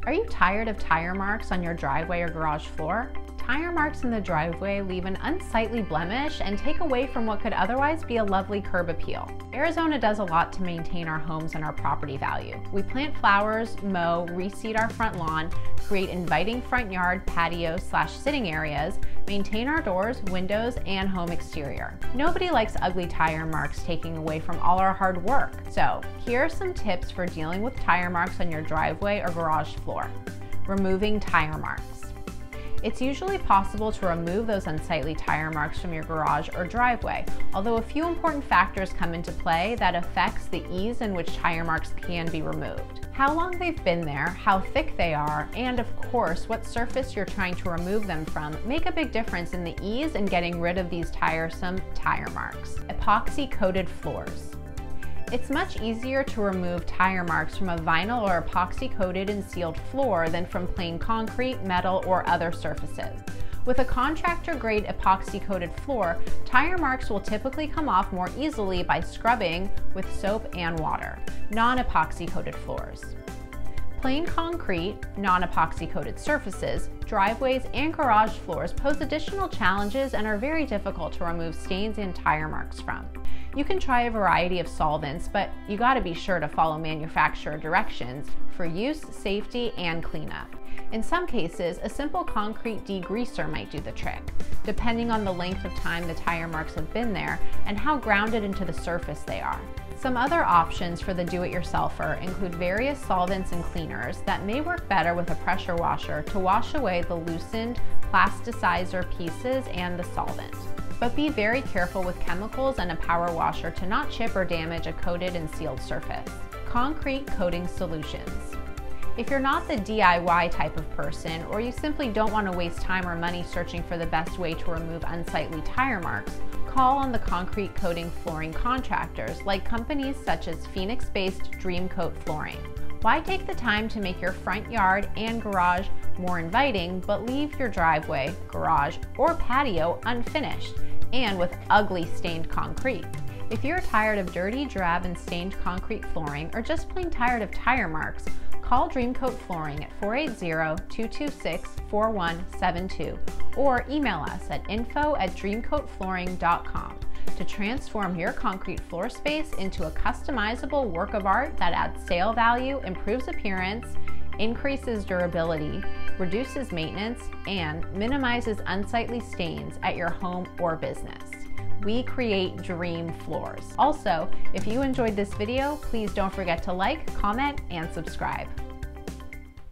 Are you tired of tire marks on your driveway or garage floor? Tire marks in the driveway leave an unsightly blemish and take away from what could otherwise be a lovely curb appeal. Arizona does a lot to maintain our homes and our property value. We plant flowers, mow, reseed our front lawn, create inviting front yard, patio/sitting areas, maintain our doors, windows, and home exterior. Nobody likes ugly tire marks taking away from all our hard work. So here are some tips for dealing with tire marks on your driveway or garage floor. Removing tire marks. It's usually possible to remove those unsightly tire marks from your garage or driveway, although a few important factors come into play that affects the ease in which tire marks can be removed. How long they've been there, how thick they are, and of course, what surface you're trying to remove them from make a big difference in the ease in getting rid of these tiresome tire marks. Epoxy-coated floors. It's much easier to remove tire marks from a vinyl or epoxy-coated and sealed floor than from plain concrete, metal, or other surfaces. With a contractor-grade epoxy-coated floor, tire marks will typically come off more easily by scrubbing with soap and water. Non-epoxy-coated floors. Plain concrete, non-epoxy-coated surfaces, driveways, and garage floors pose additional challenges and are very difficult to remove stains and tire marks from. You can try a variety of solvents, but you gotta be sure to follow manufacturer directions for use, safety, and cleanup. In some cases, a simple concrete degreaser might do the trick, depending on the length of time the tire marks have been there and how grounded into the surface they are. Some other options for the do-it-yourselfer include various solvents and cleaners that may work better with a pressure washer to wash away the loosened plasticizer pieces and the solvent. But be very careful with chemicals and a power washer to not chip or damage a coated and sealed surface. Concrete coating solutions. If you're not the DIY type of person, or you simply don't want to waste time or money searching for the best way to remove unsightly tire marks, call on the concrete coating flooring contractors like companies such as Phoenix-based Dream Coat Flooring. Why take the time to make your front yard and garage more inviting, but leave your driveway, garage, or patio unfinished and with ugly stained concrete? If you're tired of dirty, drab, and stained concrete flooring, or just plain tired of tire marks, call Dream Coat Flooring at 480-226-4172 or email us at info@dreamcoatflooring.com to transform your concrete floor space into a customizable work of art that adds sale value, improves appearance, increases durability, reduces maintenance, and minimizes unsightly stains at your home or business. We create dream floors. Also, if you enjoyed this video, please don't forget to like, comment, and subscribe.